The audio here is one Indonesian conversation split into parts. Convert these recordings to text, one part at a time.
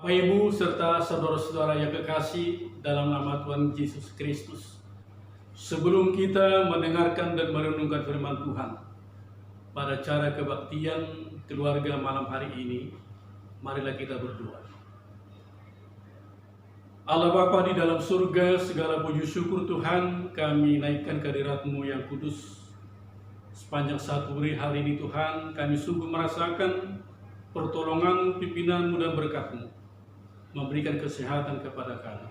Bapak Ibu serta saudara-saudara yang kekasih dalam nama Tuhan Yesus Kristus, sebelum kita mendengarkan dan merenungkan firman Tuhan pada cara kebaktian keluarga malam hari ini, marilah kita berdoa. Allah Bapa di dalam surga, segala puji syukur Tuhan kami naikkan kehadirat-Mu yang kudus. Sepanjang satu hari ini Tuhan, kami sungguh merasakan pertolongan, pimpinan-Mu dan berkat-Mu, memberikan kesehatan kepada kami.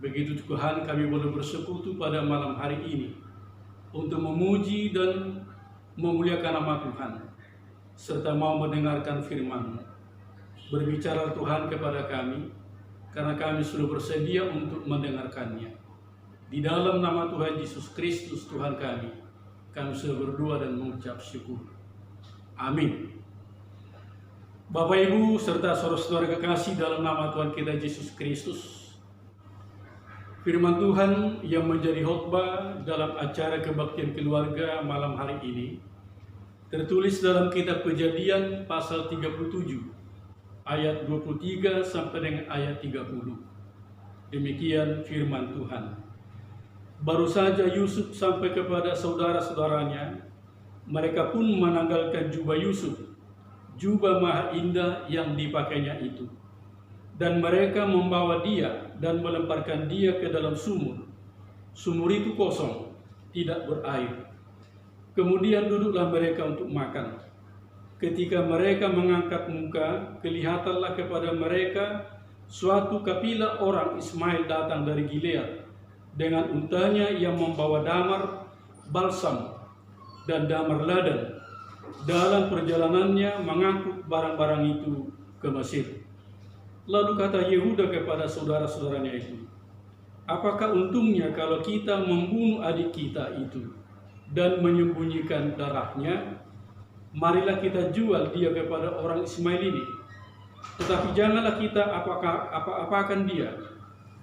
Begitu Tuhan, kami boleh bersekutu pada malam hari ini untuk memuji dan memuliakan nama Tuhan, serta mau mendengarkan firman-Mu. Berbicara Tuhan kepada kami, karena kami sudah bersedia untuk mendengarkannya. Di dalam nama Tuhan Yesus Kristus Tuhan kami sudah berdoa dan mengucap syukur. Amin. Bapak Ibu serta saudara-saudara kekasih dalam nama Tuhan kita Yesus Kristus, firman Tuhan yang menjadi khotbah dalam acara kebaktian keluarga malam hari ini tertulis dalam kitab Kejadian pasal 37 ayat 23 sampai dengan ayat 30. Demikian firman Tuhan. Baru saja Yusuf sampai kepada saudara-saudaranya, mereka pun menanggalkan jubah Yusuf, jubah maha indah yang dipakainya itu, dan mereka membawa dia dan melemparkan dia ke dalam sumur. Sumur itu kosong, tidak berair. Kemudian duduklah mereka untuk makan. Ketika mereka mengangkat muka, kelihatanlah kepada mereka suatu kapilah orang Ismail datang dari Gilead dengan untanya yang membawa damar, balsam, dan damar ladan. Dalam perjalanannya mengangkut barang-barang itu ke Mesir. Lalu kata Yehuda kepada saudara-saudaranya itu, "Apakah untungnya kalau kita membunuh adik kita itu dan menyembunyikan darahnya? Marilah kita jual dia kepada orang Ismail ini. Tetapi janganlah kita apa-apakan dia,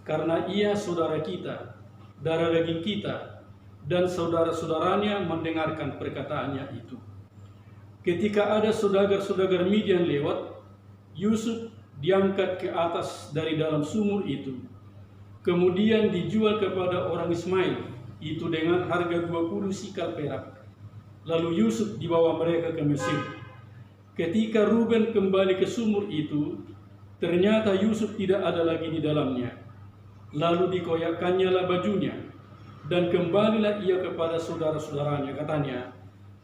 karena ia saudara kita, darah daging kita." Dan saudara-saudaranya mendengarkan perkataannya itu. Ketika ada saudagar-saudagar Midian lewat, Yusuf diangkat ke atas dari dalam sumur itu, kemudian dijual kepada orang Ismail itu dengan harga 20 sikal perak. Lalu Yusuf dibawa mereka ke Mesir. Ketika Ruben kembali ke sumur itu, ternyata Yusuf tidak ada lagi di dalamnya. Lalu dikoyakkannyalah bajunya, dan kembalilah ia kepada saudara-saudaranya. Katanya,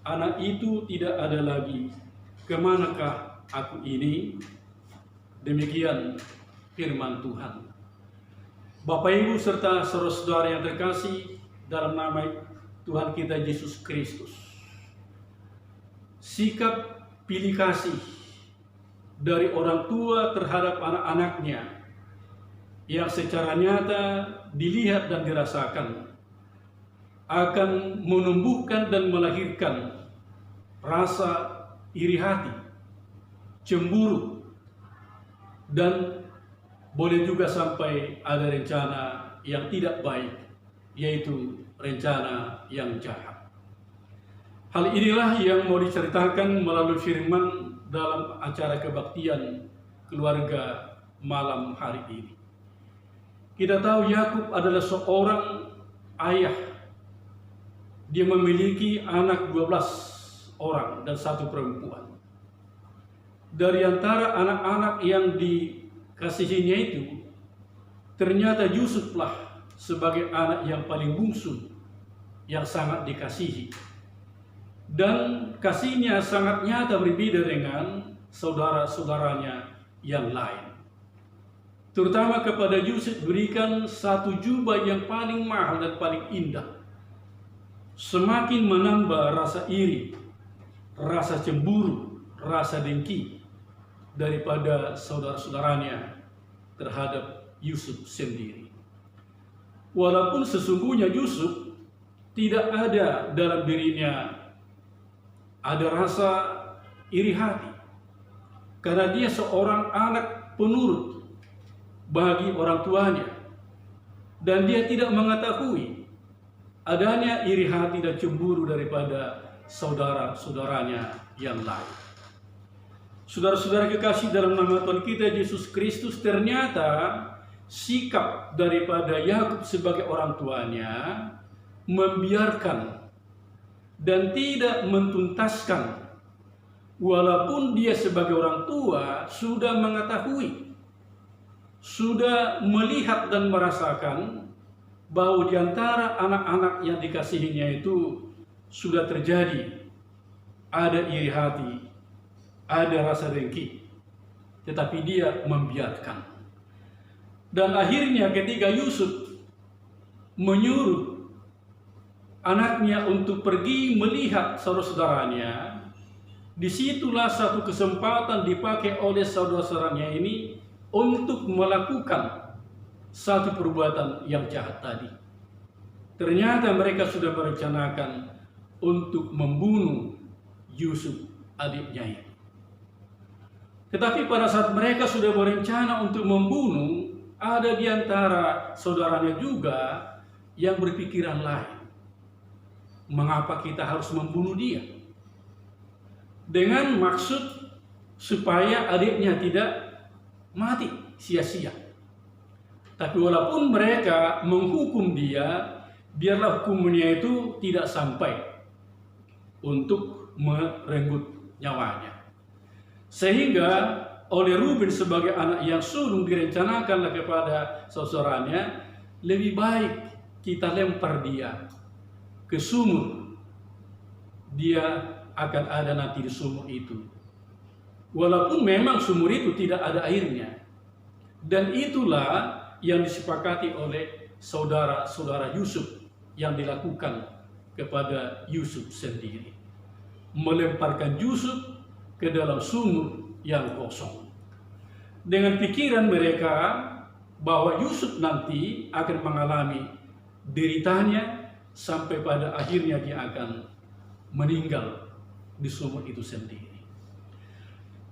"Anak itu tidak ada lagi. Kemanakah aku ini?" Demikian firman Tuhan. Bapak Ibu serta saudara-saudara yang terkasih dalam nama Tuhan kita Yesus Kristus, sikap pilih kasih dari orang tua terhadap anak-anaknya yang secara nyata dilihat dan dirasakan akan menumbuhkan dan melahirkan rasa iri hati, cemburu, dan boleh juga sampai ada rencana yang tidak baik, yaitu rencana yang jahat. Hal inilah yang mau diceritakan melalui firman dalam acara kebaktian keluarga malam hari ini. Kita tahu Yakub adalah seorang ayah. Dia memiliki anak 12 orang dan satu perempuan. Dari antara anak-anak yang dikasihinya itu, ternyata Yusuflah sebagai anak yang paling bungsu, yang sangat dikasihi. Dan kasihnya sangat nyata berbeda dengan saudara-saudaranya yang lain. Terutama kepada Yusuf berikan satu jubah yang paling mahal dan paling indah. Semakin menambah rasa iri, rasa cemburu, rasa dengki daripada saudara-saudaranya terhadap Yusuf sendiri. Walaupun sesungguhnya Yusuf tidak ada dalam dirinya ada rasa iri hati, karena dia seorang anak penurut bagi orang tuanya, dan dia tidak mengetahui adanya iri hati dan cemburu daripada saudara-saudaranya yang lain. Saudara-saudara kekasih dalam nama Tuhan kita Yesus Kristus, ternyata sikap daripada Yakub sebagai orang tuanya membiarkan dan tidak mentuntaskan, walaupun dia sebagai orang tua sudah mengetahui, sudah melihat dan merasakan bahwa di antara anak-anak yang dikasihinya itu sudah terjadi ada iri hati, ada rasa dengki, tetapi dia membiarkan. Dan akhirnya ketika Yusuf menyuruh anaknya untuk pergi melihat saudara-saudaranya, disitulah satu kesempatan dipakai oleh saudara-saudaranya ini untuk melakukan satu perbuatan yang jahat tadi. Ternyata mereka sudah merencanakan untuk membunuh Yusuf, adiknya itu. Tetapi pada saat mereka sudah berencana untuk membunuh, ada di antara saudaranya juga yang berpikiran lain. Mengapa kita harus membunuh dia? Dengan maksud supaya adiknya tidak mati sia-sia. Tapi walaupun mereka menghukum dia, biarlah hukumannya itu tidak sampai untuk merenggut nyawanya. Sehingga oleh Ruben sebagai anak yang sulung direncanakanlah kepada saudaranya, lebih baik kita lempar dia ke sumur. Dia akan ada nanti di sumur itu. Walaupun memang sumur itu tidak ada airnya. Dan itulah yang disepakati oleh saudara-saudara Yusuf yang dilakukan kepada Yusuf sendiri. Melemparkan Yusuf ke dalam sumur yang kosong, dengan pikiran mereka bahwa Yusuf nanti akan mengalami deritanya sampai pada akhirnya dia akan meninggal di sumur itu sendiri.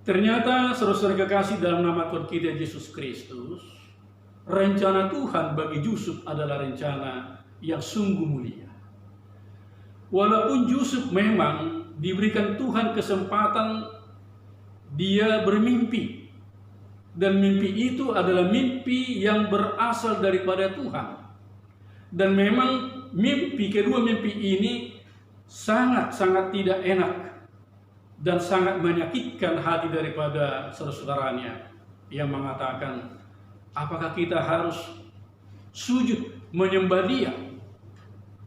Ternyata saudara-saudara kekasih dalam nama Tuhan kita Yesus Kristus, rencana Tuhan bagi Yusuf adalah rencana yang sungguh mulia. Walaupun Yusuf memang diberikan Tuhan kesempatan dia bermimpi, dan mimpi itu adalah mimpi yang berasal daripada Tuhan. Dan memang kedua mimpi ini sangat-sangat tidak enak dan sangat menyakitkan hati daripada saudara-saudaranya yang mengatakan, apakah kita harus sujud menyembah dia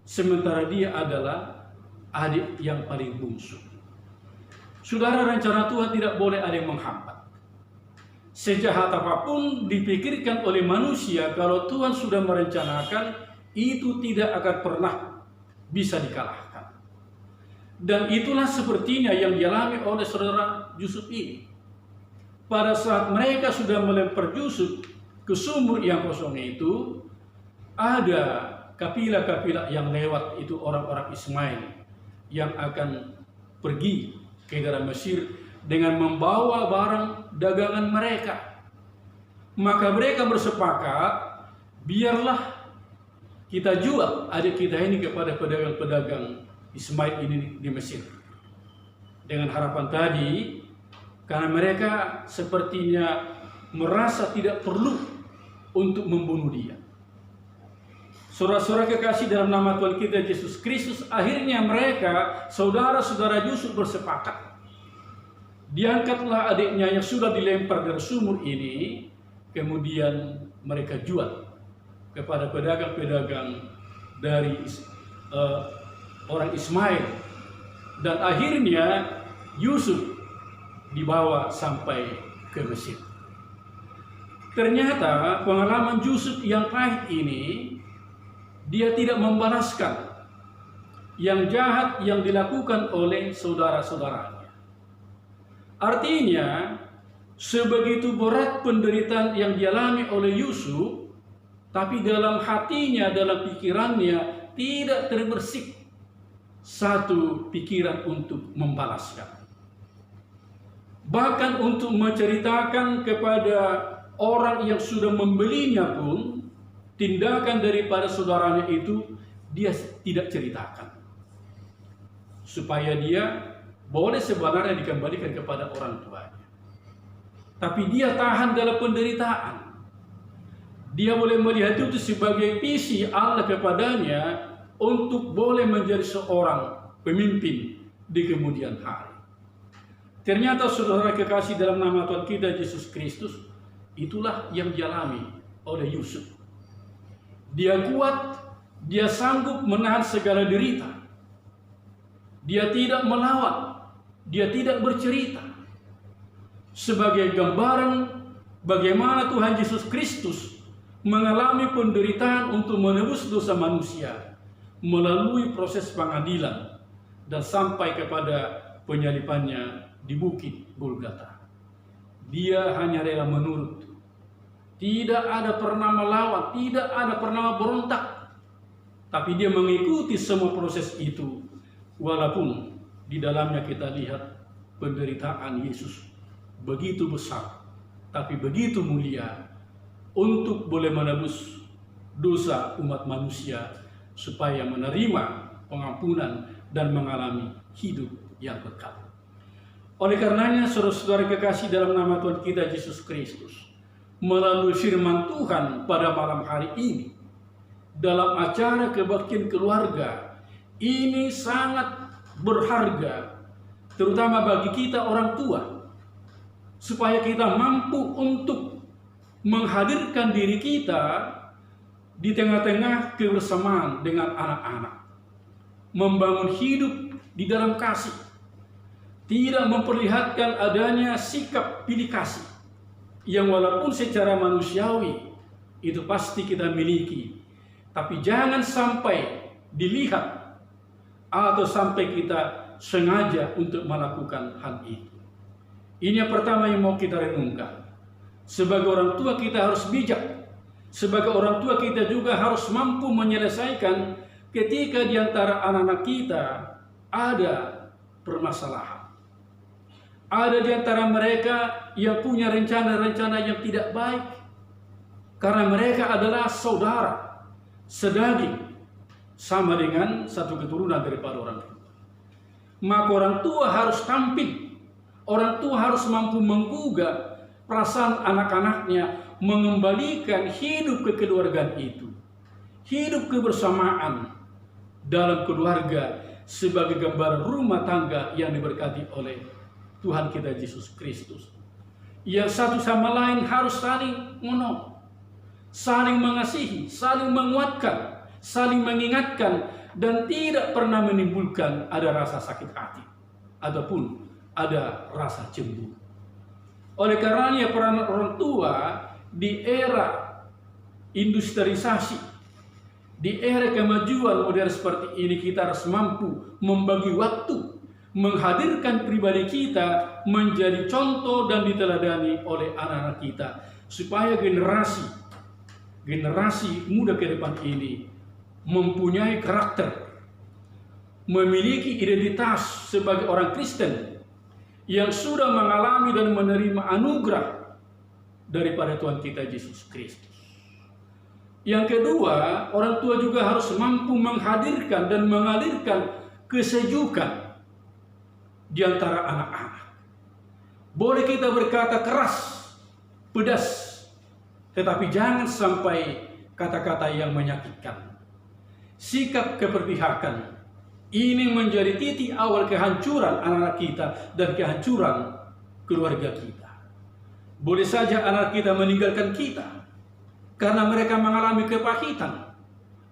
sementara dia adalah adik yang paling bungsu. Saudara, rencana Tuhan tidak boleh ada yang menghambat. Sejahat apapun dipikirkan oleh manusia, kalau Tuhan sudah merencanakan, itu tidak akan pernah bisa dikalahkan. Dan itulah sepertinya yang dialami oleh saudara Yusuf ini. Pada saat mereka sudah melempar Yusuf ke sumur yang kosong itu, ada kapilah-kapilah yang lewat, itu orang-orang Ismail yang akan pergi ke daerah Mesir dengan membawa barang dagangan mereka. Maka mereka bersepakat, biarlah kita jual adik kita ini kepada pedagang-pedagang Ismail ini di Mesir. Dengan harapan tadi, karena mereka sepertinya merasa tidak perlu untuk membunuh dia. Saudara-saudara kekasih dalam nama Tuhan kita Yesus Kristus, akhirnya mereka, saudara-saudara Yusuf bersepakat. Diangkatlah adiknya yang sudah dilempar dari sumur ini, kemudian mereka jual kepada pedagang-pedagang dari orang Ismail. Dan akhirnya Yusuf dibawa sampai ke Mesir. Ternyata pengalaman Yusuf yang pahit ini, dia tidak membalaskan yang jahat yang dilakukan oleh saudara-saudaranya. Artinya, sebegitu berat penderitaan yang dialami oleh Yusuf, tapi dalam hatinya, dalam pikirannya tidak terbersih satu pikiran untuk membalaskan. Bahkan untuk menceritakan kepada orang yang sudah membelinya pun, tindakan daripada saudaranya itu dia tidak ceritakan, supaya dia boleh sebenarnya dikembalikan kepada orang tuanya. tapi dia tahan dalam penderitaan. Dia boleh melihat itu sebagai visi Allah kepadanya untuk boleh menjadi seorang pemimpin di kemudian hari. Ternyata saudara kekasih, dalam nama Tuhan kita Yesus Kristus, itulah yang dialami oleh Yusuf. Dia kuat, dia sanggup menahan segala derita. Dia tidak melawan, dia tidak bercerita. Sebagai gambaran bagaimana Tuhan Yesus Kristus mengalami penderitaan untuk menebus dosa manusia melalui proses pengadilan dan sampai kepada penyalibannya di Bukit Golgota. Dia hanya rela menurut. Tidak ada pernah melawan, tidak ada pernah berontak. Tapi dia mengikuti semua proses itu. Walaupun di dalamnya kita lihat penderitaan Yesus begitu besar, tapi begitu mulia untuk boleh menebus dosa umat manusia supaya menerima pengampunan dan mengalami hidup yang kekal. Oleh karenanya, saudara-saudara kekasih, dalam nama Tuhan kita Yesus Kristus, melalui firman Tuhan pada malam hari ini, dalam acara kebaktian keluarga, ini sangat berharga, terutama bagi kita orang tua, supaya kita mampu untuk menghadirkan diri kita di tengah-tengah kebersamaan dengan anak-anak, membangun hidup di dalam kasih, tidak memperlihatkan adanya sikap pilih kasih yang walaupun secara manusiawi itu pasti kita miliki, tapi jangan sampai dilihat atau sampai kita sengaja untuk melakukan hal itu. Ini yang pertama yang mau kita renungkan. Sebagai orang tua kita harus bijak. Sebagai orang tua kita juga harus mampu menyelesaikan ketika di antara anak-anak kita ada permasalahan. Ada di antara mereka yang punya rencana-rencana yang tidak baik. Karena mereka adalah saudara, sedaging, sama dengan satu keturunan daripada orang tua. Maka orang tua harus tampil. Orang tua harus mampu menggugah perasaan anak-anaknya, mengembalikan hidup kekeluargaan itu. Hidup kebersamaan dalam keluarga sebagai gambaran rumah tangga yang diberkati oleh Tuhan kita Yesus Kristus. Yang satu sama lain harus saling menolong, saling mengasihi, saling menguatkan, saling mengingatkan, dan tidak pernah menimbulkan ada rasa sakit hati ataupun ada rasa cemburu. Oleh karenanya peran orang tua di era industrialisasi, di era kemajuan modern seperti ini, kita harus mampu membagi waktu, menghadirkan pribadi kita menjadi contoh dan diteladani oleh anak-anak kita, supaya generasi muda ke depan ini mempunyai karakter, memiliki identitas sebagai orang Kristen yang sudah mengalami dan menerima anugerah daripada Tuhan kita Yesus Kristus. Yang kedua, orang tua juga harus mampu menghadirkan dan mengalirkan kesejukan di antara anak-anak. Boleh kita berkata keras, pedas, tetapi jangan sampai kata-kata yang menyakitkan. Sikap keberpihakan ini menjadi titik awal kehancuran anak-anak kita dan kehancuran keluarga kita. Boleh saja anak kita meninggalkan kita karena mereka mengalami kepahitan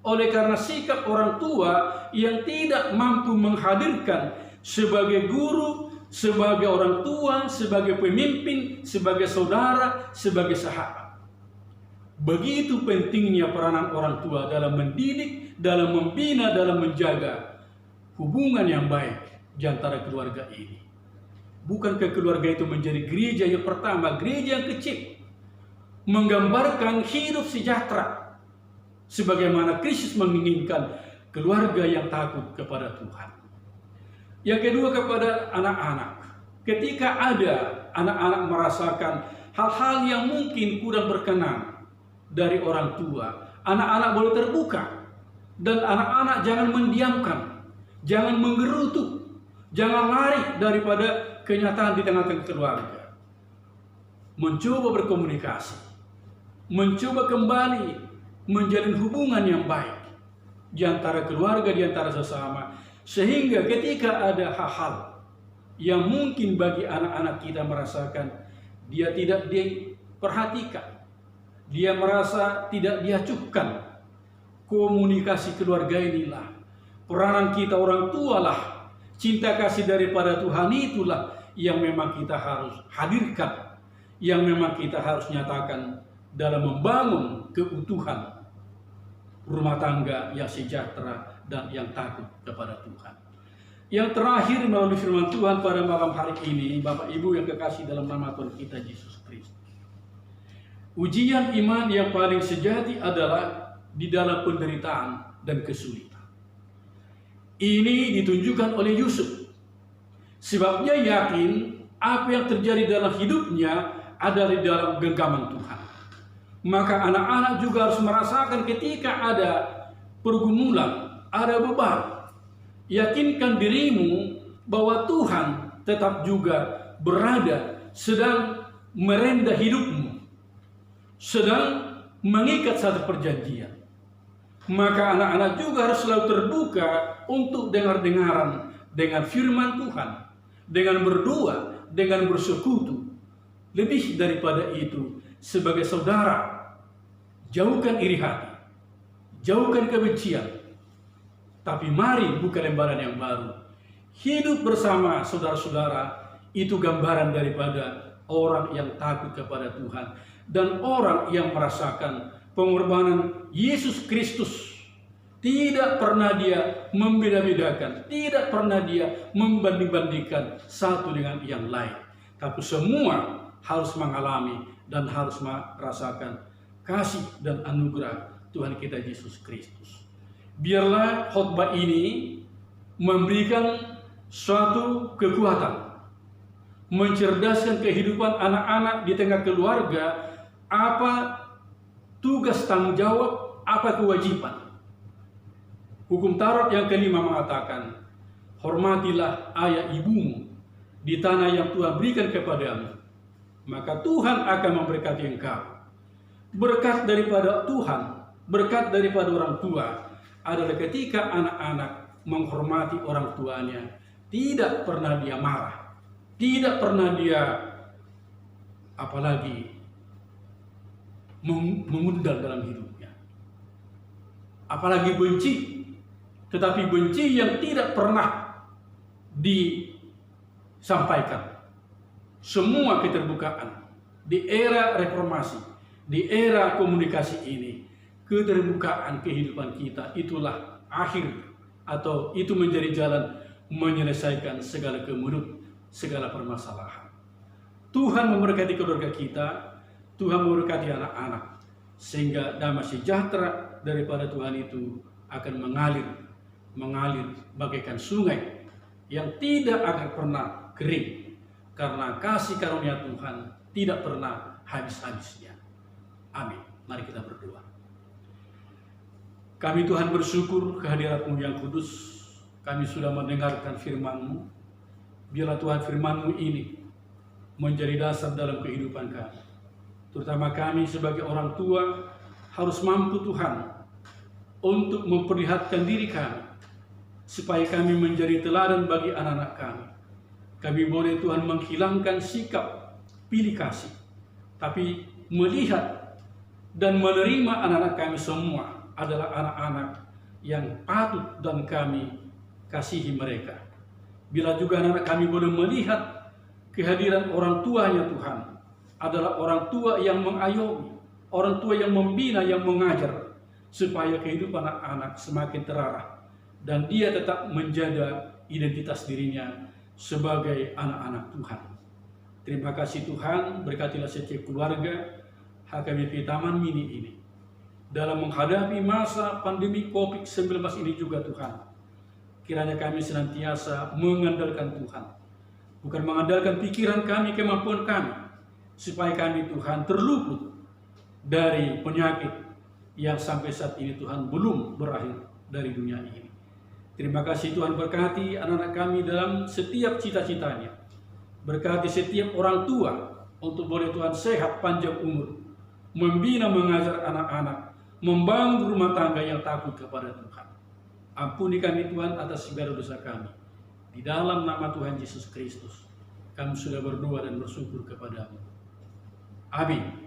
oleh karena sikap orang tua yang tidak mampu menghadirkan sebagai guru, sebagai orang tua, sebagai pemimpin, sebagai saudara, sebagai sahabat. Begitu pentingnya peranan orang tua dalam mendidik, dalam membina, dalam menjaga hubungan yang baik di antara keluarga ini. Bukankah keluarga itu menjadi gereja yang pertama, gereja yang kecil, menggambarkan hidup sejahtera, sebagaimana Kristus menginginkan keluarga yang takut kepada Tuhan. Yang kedua, kepada anak-anak. Ketika ada anak-anak merasakan hal-hal yang mungkin kurang berkenan dari orang tua, anak-anak boleh terbuka, dan anak-anak jangan mendiamkan, jangan menggerutu, jangan lari daripada kenyataan di tengah-tengah keluarga. mencoba berkomunikasi, mencoba kembali menjalin hubungan yang baik di antara keluarga, di antara sesama, sehingga ketika ada hal-hal yang mungkin bagi anak-anak kita merasakan dia tidak diperhatikan, dia merasa tidak diacuhkan, komunikasi keluarga inilah peranan kita orang tua lah, cinta kasih daripada Tuhan itulah yang memang kita harus hadirkan, yang memang kita harus nyatakan dalam membangun keutuhan rumah tangga yang sejahtera dan yang takut kepada Tuhan. Yang terakhir melalui firman Tuhan pada malam hari ini, Bapak Ibu yang kekasih dalam nama Tuhan kita Yesus Kristus. Ujian iman yang paling sejati adalah di dalam penderitaan dan kesulitan. Ini ditunjukkan oleh Yusuf. Sebab dia yakin apa yang terjadi dalam hidupnya adalah di dalam genggaman Tuhan. Maka anak-anak juga harus merasakan ketika ada pergumulan, ada beban. Yakinkan dirimu bahwa Tuhan tetap juga berada, sedang merendah hidupmu, sedang mengikat satu perjanjian. Maka anak-anak juga harus selalu terbuka untuk dengar-dengaran dengan firman Tuhan, dengan berdoa, dengan bersekutu. Lebih daripada itu, sebagai saudara, jauhkan iri hati, jauhkan kebencian. Tapi mari buka lembaran yang baru. Hidup bersama saudara-saudara itu gambaran daripada orang yang takut kepada Tuhan dan orang yang merasakan pengorbanan Yesus Kristus. Tidak pernah dia membeda-bedakan, tidak pernah dia membanding-bandingkan satu dengan yang lain. Tapi semua harus mengalami dan harus merasakan kasih dan anugerah Tuhan kita Yesus Kristus. Biarlah khotbah ini memberikan suatu kekuatan, mencerdaskan kehidupan anak-anak di tengah keluarga, apa tugas tanggung jawab, apa kewajiban. Hukum Taurat yang kelima mengatakan, hormatilah ayah ibumu di tanah yang Tuhan berikan kepadamu, maka Tuhan akan memberkati engkau. Berkat daripada Tuhan, berkat daripada orang tua adalah ketika anak-anak menghormati orang tuanya, tidak pernah dia marah, tidak pernah dia apalagi mengundang dalam hidupnya, apalagi benci, tetapi benci yang tidak pernah disampaikan. Semua keterbukaan di era reformasi, di era komunikasi ini, keterbukaan kehidupan kita itulah akhir atau itu menjadi jalan menyelesaikan segala kemulut, segala permasalahan. Tuhan memberkati keluarga kita, Tuhan memberkati anak-anak, sehingga damai sejahtera daripada Tuhan itu akan mengalir bagaikan sungai yang tidak akan pernah kering, karena kasih karunia Tuhan tidak pernah habis-habisnya. Amin. Mari kita berdoa. Kami Tuhan bersyukur kehadirat-Mu yang kudus. Kami sudah mendengarkan firman-Mu. Biarlah Tuhan firman-Mu ini menjadi dasar dalam kehidupan kami. Terutama kami sebagai orang tua harus mampu Tuhan untuk memperlihatkan diri kami, supaya kami menjadi teladan bagi anak-anak kami. Kami boleh Tuhan menghilangkan sikap pilih kasih, tapi melihat dan menerima anak-anak kami semua adalah anak-anak yang patut dan kami kasihi mereka. Bila juga anak-anak kami boleh melihat kehadiran orang tuanya Tuhan adalah orang tua yang mengayomi, orang tua yang membina, yang mengajar, supaya kehidupan anak-anak semakin terarah dan dia tetap menjaga identitas dirinya sebagai anak-anak Tuhan. Terima kasih Tuhan, berkatilah setiap keluarga HKBP Taman Mini ini dalam menghadapi masa pandemi COVID-19 ini juga Tuhan. Kiranya kami senantiasa mengandalkan Tuhan, bukan mengandalkan pikiran kami, kemampuan kami, supaya kami Tuhan terluput dari penyakit yang sampai saat ini Tuhan belum berakhir dari dunia ini. Terima kasih Tuhan, berkati anak-anak kami dalam setiap cita-citanya. Berkati setiap orang tua untuk boleh Tuhan sehat panjang umur, membina mengajar anak-anak, membangun rumah tangga yang takut kepada Tuhan. Ampuni kami Tuhan atas segala dosa kami. Di dalam nama Tuhan Yesus Kristus, kami sudah berdoa dan bersyukur kepadamu. Amin.